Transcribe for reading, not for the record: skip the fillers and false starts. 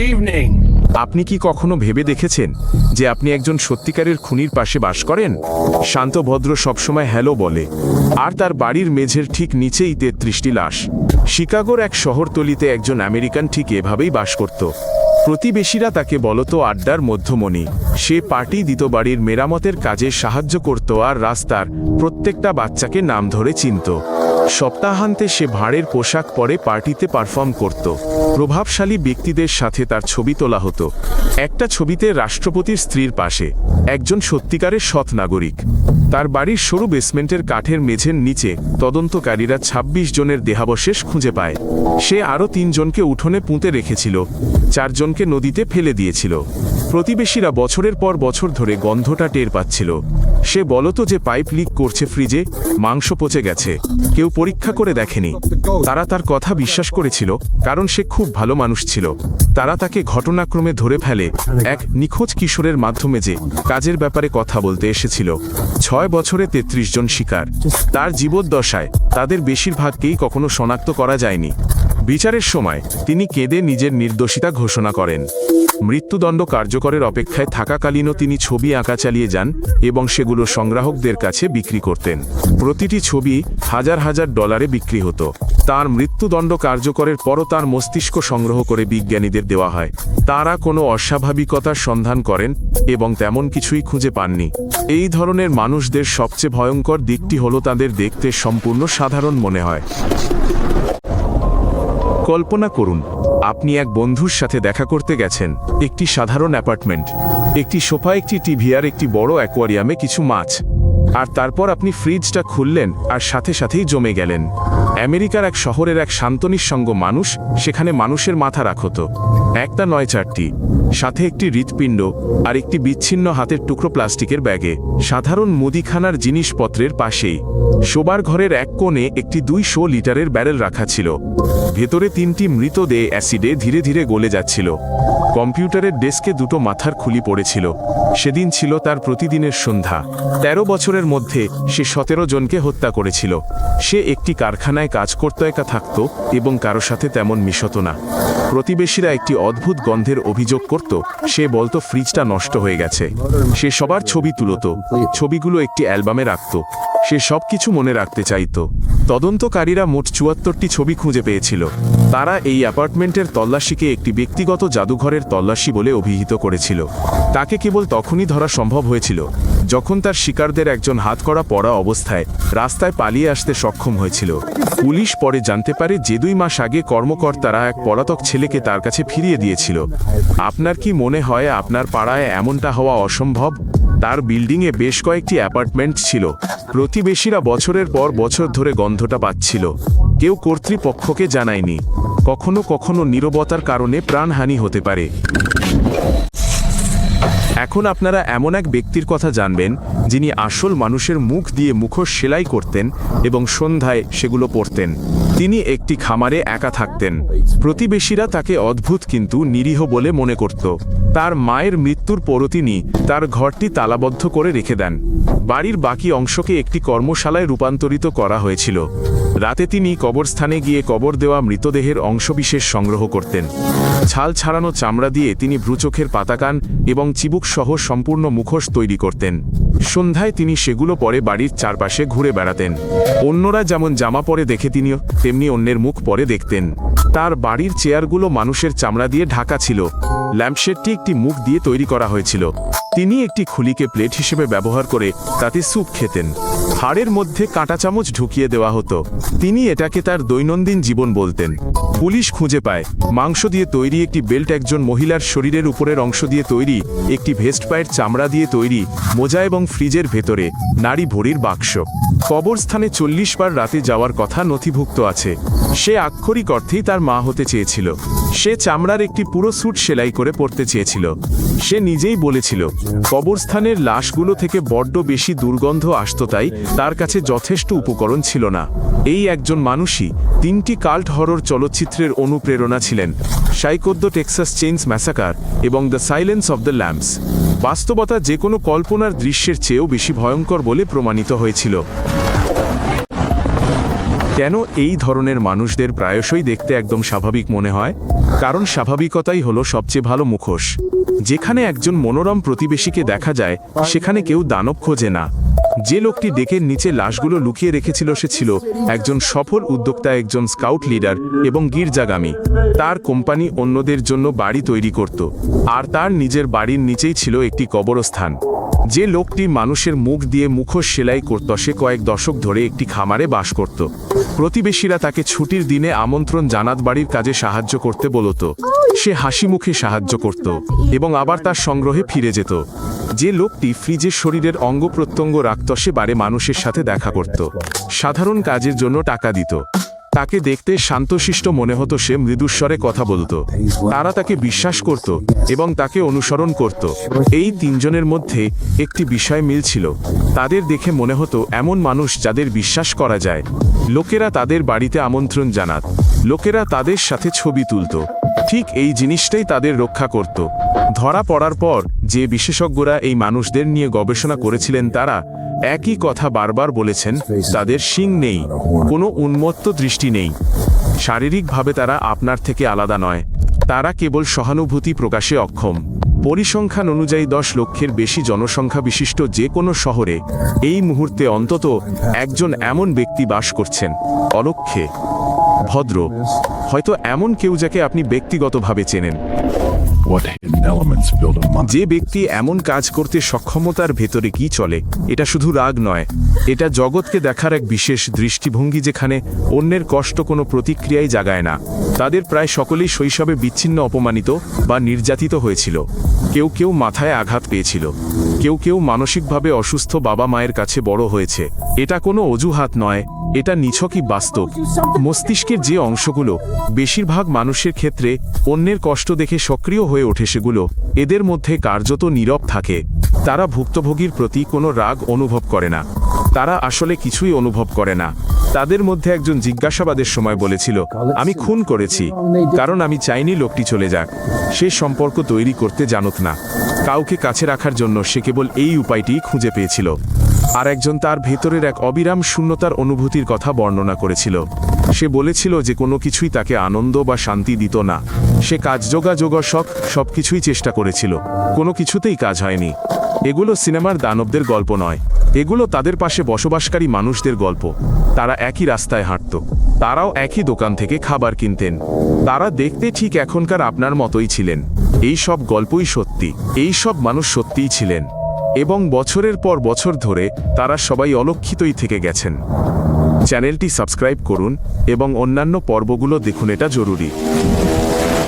evening. আপনি কি কখনো ভেবে দেখেছেন যে আপনি একজন সত্যিকারের খুনির পাশে বাস করেন? শান্ত ভদ্র সবসময় হ্যালো বলে, আর তার বাড়ির মেঝের ঠিক নিচেই 33টি লাশ। শিকাগোর এক শহরতলিতে একজন আমেরিকান ঠিক এভাবেই বাস করত। প্রতিবেশীরা তাকে বলতো আড্ডার মধ্যমণি। সে পার্টি দিত, বাড়ির মেরামতের কাজে সাহায্য করত, আর রাস্তার প্রত্যেকটা বাচ্চাকে নাম ধরে চিনত। সপ্তাহান্তে সে ভাঁড়ের পোশাক পরে পার্টিতে পারফর্ম করত। প্রভাবশালী ব্যক্তিদের সাথে তার ছবি তোলা হতো। একটা ছবিতে রাষ্ট্রপতির স্ত্রীর পাশে একজন সত্যিকারের সৎ নাগরিক। তার বাড়ির সরু বেসমেন্টের কাঠের মেঝের নিচে তদন্তকারীরা ২৬ জনের দেহাবশেষ খুঁজে পায়। সে আরও ৩ জনকে উঠোনে পুঁতে রেখেছিল, ৪ জনকে নদীতে ফেলে দিয়েছিল। প্রতিবেশীরা বছরের পর বছর ধরে গন্ধটা টের পাচ্ছিল। সে বলতো যে পাইপ লিক করছে, ফ্রিজে মাংস পচে গেছে। কেউ পরীক্ষা করে দেখেনি। তারা তার কথা বিশ্বাস করেছিল, কারণ সে খুব ভালো মানুষ ছিল। তারা তাকে ঘটনাক্রমে ধরে ফেলে এক নিখোঁজ কিশোরের মাধ্যমে যে কাজের ব্যাপারে কথা বলতে এসেছিল। ৬ বছরে ৩৩ জন শিকার। তার জীবদ্দশায় তাদের বেশিরভাগকেই কখনো শনাক্ত করা যায়নি। বিচারের সময় তিনি কেঁদে নিজের নির্দোষিতা ঘোষণা করেন। মৃত্যুদণ্ড কার্যকরের অপেক্ষায় থাকাকালীনও তিনি ছবি আঁকা চালিয়ে যান এবং সেগুলো সংগ্রাহকদের কাছে বিক্রি করতেন। প্রতিটি ছবি হাজার হাজার ডলারে বিক্রি হতো। তার মৃত্যুদণ্ড কার্যকরের পরও তার মস্তিষ্ক সংগ্রহ করে বিজ্ঞানীদের দেওয়া হয়। তারা কোনো অস্বাভাবিকতার সন্ধান করেন এবং তেমন কিছুই খুঁজে পাননি। এই ধরনের মানুষদের সবচেয়ে ভয়ঙ্কর দিকটি হলো তাদের দেখতে সম্পূর্ণ সাধারণ মনে হয়। কল্পনা করুন, আপনি এক বন্ধুর সাথে দেখা করতে গেছেন। একটি সাধারণ অ্যাপার্টমেন্ট, একটি সোফা, একটি টিভি আর একটি বড় অ্যাকোয়ারিয়ামে কিছু মাছ। আর তারপর আপনি ফ্রিজটা খুললেন আর সাথে সাথেই জমে গেলেন। আমেরিকার এক শহরের এক শান্ত নিঃসঙ্গ মানুষ সেখানে মানুষের মাথা রাখত। একটা নয় ৪টি, সাথে একটি হৃৎপিণ্ড আর একটি বিচ্ছিন্ন হাতের টুকরো প্লাস্টিকের ব্যাগে। সাধারণ মুদিখানার জিনিসপত্রের পাশেই শোবার ঘরের এক কোণে একটি ২০০ লিটারের ব্যারেল রাখা ছিল। ভেতরে ৩টি মৃতদেহ অ্যাসিডে ধীরে ধীরে গলে যাচ্ছিল। কম্পিউটারের ডেস্কে ২টো মাথার খুলি পড়েছিল। সেদিন ছিল তার প্রতিদিনের সন্ধ্যা। ১৩ বছরের মধ্যে সে ১৭ জনকে হত্যা করেছিল। সে একটি কারখানায় কাজ করত, একা থাকত এবং কারো সাথে তেমন মিশত না। প্রতিবেশীরা একটি অদ্ভুত গন্ধের অভিযোগ করত। সে বলতো ফ্রিজটা নষ্ট হয়ে গেছে। সে সবার ছবি তুলত, ছবিগুলো একটি অ্যালবামে রাখত। সে সব কিছু মনে রাখতে চাইত। তদন্তকারীরা মোট ৭৪টি ছবি খুঁজে পেয়েছিল। তারা এই অ্যাপার্টমেন্টের তল্লাশিকে একটি ব্যক্তিগত জাদুঘরের তল্লাশি বলে অভিহিত করেছিল। তাকে কেবল তখনই ধরা সম্ভব হয়েছিল যখন তার শিকারদের একজন হাতকড়া পরা অবস্থায় রাস্তায় পালিয়ে আসতে সক্ষম হয়েছিল। পুলিশ পরে জানতে পারে যে ২ মাস আগে কর্মকর্তারা এক পলাতক ছেলেকে তার কাছে ফিরিয়ে দিয়েছিল। আপনার কি মনে হয় আপনার পাড়ায় এমনটা হওয়া অসম্ভব? তার বিল্ডিংয়ে বেশ কয়েকটি অ্যাপার্টমেন্ট ছিল। প্রতিবেশীরা বছরের পর বছর ধরে গন্ধটা পাচ্ছিল। কেউ কর্তৃপক্ষকে জানায়নি। কখনো কখনো নীরবতার কারণে প্রাণহানি হতে পারে। এখন আপনারা এমন এক ব্যক্তির কথা জানবেন যিনি আসল মানুষের মুখ দিয়ে মুখোশ সেলাই করতেন এবং সন্ধ্যায় সেগুলো পরতেন। তিনি একটি খামারে একা থাকতেন। প্রতিবেশীরা তাকে অদ্ভুত কিন্তু নিরীহ বলে মনে করত। তার মায়ের মৃত্যুর পরও তিনি তার ঘরটি তালাবদ্ধ করে রেখে দেন। বাড়ির বাকি অংশকে একটি কর্মশালায় রূপান্তরিত করা হয়েছিল। রাতে তিনি কবরস্থানে গিয়ে কবর দেওয়া মৃতদেহের অংশবিশেষ সংগ্রহ করতেন। ছাল ছাড়ানো চামড়া দিয়ে তিনি ভ্রুচোখের পাতাকান এবং চিবুক সহ সম্পূর্ণ মুখোশ তৈরি করতেন। সন্ধ্যায় তিনি সেগুলো পরে বাড়ির চারপাশে ঘুরে বেড়াতেন। অন্যরা যেমন জামা পরে দেখে তিনিও তেমনি অন্যের মুখ পরে দেখতেন। তার বাড়ির চেয়ারগুলো মানুষের চামড়া দিয়ে ঢাকা ছিল। ল্যাম্পশেডটি একটি মুখ দিয়ে তৈরি করা হয়েছিল। তিনি একটি খুলিকে প্লেট হিসেবে ব্যবহার করে তাতে স্যুপ খেতেন। হাড়ের মধ্যে কাঁটা চামচ ঢুকিয়ে দেওয়া হতো। তিনি এটাকে তার দৈনন্দিন জীবন বলতেন। পুলিশ খুঁজে পায় মাংস দিয়ে তৈরি একটি বেল্ট, একজন মহিলার শরীরের উপরের অংশ দিয়ে তৈরি একটি ভেস্ট, পায়ের চামড়া দিয়ে তৈরি মোজা এবং ফ্রিজের ভেতরে নাড়ি ভরির বাক্স। কবরস্থানে ৪০ বার রাতে যাওয়ার কথা নথিভুক্ত আছে। সে আক্ষরিক অর্থেই তার মা হতে চেয়েছিল। সে চামড়ার একটি পুরো স্যুট সেলাই করে পরতে চেয়েছিল। সে নিজেই বলেছিল কবরস্থানের লাশগুলো থেকে বড্ড বেশি দুর্গন্ধ আসত, তাই তার কাছে যথেষ্ট উপকরণ ছিল না। এই একজন মানুষই ৩টি কাল্ট হরর চলচ্চিত্রের অনুপ্রেরণা ছিলেন, psycho, the Texas chains massacre এবং দ্য সাইলেন্স অব দ্য ল্যাম্বস। বাস্তবতা যে কোনো কল্পনার দৃশ্যের চেয়েও বেশি ভয়ঙ্কর বলে প্রমাণিত হয়েছিল। কেন এই ধরনের মানুষদের প্রায়শই দেখতে একদম স্বাভাবিক মনে হয়? কারণ স্বাভাবিকতাই হলো সবচেয়ে ভালো মুখোশ। যেখানে একজন মনোরম প্রতিবেশীকে দেখা যায়, সেখানে কেউ দানব খোঁজে না। যে লোকটি ডেকের নিচে লাশগুলো লুকিয়ে রেখেছিল সে ছিল একজন সফল উদ্যোক্তা, একজন স্কাউট লিডার এবং গির্জাগামী। তার কোম্পানি অন্যদের জন্য বাড়ি তৈরি করত, আর তার নিজের বাড়ির নিচেই ছিল একটি কবরস্থান। যে লোকটি মানুষের মুখ দিয়ে মুখোশ সেলাই করত সে কয়েক দশক ধরে একটি খামারে বাস করত। প্রতিবেশীরা তাকে ছুটির দিনে আমন্ত্রণ জানাত বাড়ির কাজে সাহায্য করতে বলতো। সে হাসি মুখে সাহায্য করত এবং আবার তার সংগ্রহে ফিরে যেত। যে লোকটি ফ্রিজে শরীরের অঙ্গ প্রত্যঙ্গ রাখত সে বারে মানুষের সাথে দেখা করত, সাধারণ কাজের জন্য টাকা দিত। তাকে দেখতে শান্তশিষ্ট মনে হতো, সে মৃদুস্বরে কথা বলতো। তারা তাকে বিশ্বাস করত এবং তাকে অনুসরণ করত। এই তিনজনের মধ্যে একটি বিষয় মিল ছিল, তাদের দেখে মনে হতো এমন মানুষ যাদের বিশ্বাস করা যায়। লোকেরা তাদের বাড়িতে আমন্ত্রণ জানাত, লোকেরা তাদের সাথে ছবি তুলত। ঠিক এই জিনিসটাই তাদের রক্ষা করত। ধরা পড়ার পর যে বিশেষজ্ঞরা এই মানুষদের নিয়ে গবেষণা করেছিলেন তারা একই কথা বারবার বলেছেন, তাদের শিং নেই, কোনো উন্মত্ত দৃষ্টি নেই। শারীরিকভাবে তারা আপনার থেকে আলাদা নয়, তারা কেবল সহানুভূতি প্রকাশে অক্ষম। পরিসংখ্যান অনুযায়ী 10 লক্ষের বেশি জনসংখ্যা বিশিষ্ট যে কোনো শহরে এই মুহূর্তে অন্তত একজন এমন ব্যক্তি বাস করছেন, অলক্ষ্যে, ভদ্র, হয়তো এমন কেউ যাকে আপনি ব্যক্তিগতভাবে চেনেন। যে ব্যক্তি এমন কাজ করতে সক্ষমতার ভেতরে কি চলে, এটা শুধু রাগ নয়, এটা জগৎকে দেখার এক বিশেষ দৃষ্টিভঙ্গি যেখানে অন্যের কষ্ট কোনো প্রতিক্রিয়াই জাগায় না। তাদের প্রায় সকলেই শৈশবে বিচ্ছিন্ন, অপমানিত বা নির্যাতিত হয়েছিল। কেউ কেউ মাথায় আঘাত পেয়েছিল, কেউ কেউ মানসিকভাবে অসুস্থ বাবা মায়ের কাছে বড় হয়েছে। এটা কোনো অজুহাত নয়, এটা নিছকই বাস্তব। মস্তিষ্কের যে অংশগুলো বেশিরভাগ মানুষের ক্ষেত্রে অন্যের কষ্ট দেখে সক্রিয় হয়ে ওঠে, সেগুলো এদের মধ্যে কার্যত নীরব থাকে। তারা ভুক্তভোগীর প্রতি কোনো রাগ অনুভব করে না, তারা আসলে কিছুই অনুভব করে না। তাদের মধ্যে একজন জিজ্ঞাসাবাদের সময় বলেছিল, আমি খুন করেছি কারণ আমি চাইনি লোকটি চলে যাক। সে সম্পর্ক তৈরি করতে জানত না, কাউকে কাছে রাখার জন্য সে কেবল এই উপায়টি খুঁজে পেয়েছিল। আর একজন তার ভেতরের এক অবিরাম শূন্যতার অনুভূতির কথা বর্ণনা করেছিল। সে বলেছিল যে কোনো কিছুই তাকে আনন্দ বা শান্তি দিত না। সে কাজ, যোগাযোগ, শখ, সবকিছুই চেষ্টা করেছিল, কোনো কিছুতেই কাজ হয়নি। এগুলো সিনেমার দানবদের গল্প নয়, এগুলো তাদের পাশে বসবাসকারী মানুষদের গল্প। তারা একই রাস্তায় হাঁটত, তারাও একই দোকান থেকে খাবার কিনতেন, তারা দেখতে ঠিক এখনকার আপনার মতোই ছিলেন। এই সব গল্পই সত্যি, এই সব মানুষ সত্যিই ছিলেন, এবং বছরের পর বছর ধরে তারা সবাই অলক্ষিতই থেকে গেছেন। চ্যানেলটি সাবস্ক্রাইব করুন এবং অন্যান্য পর্বগুলো দেখুন, এটা জরুরি।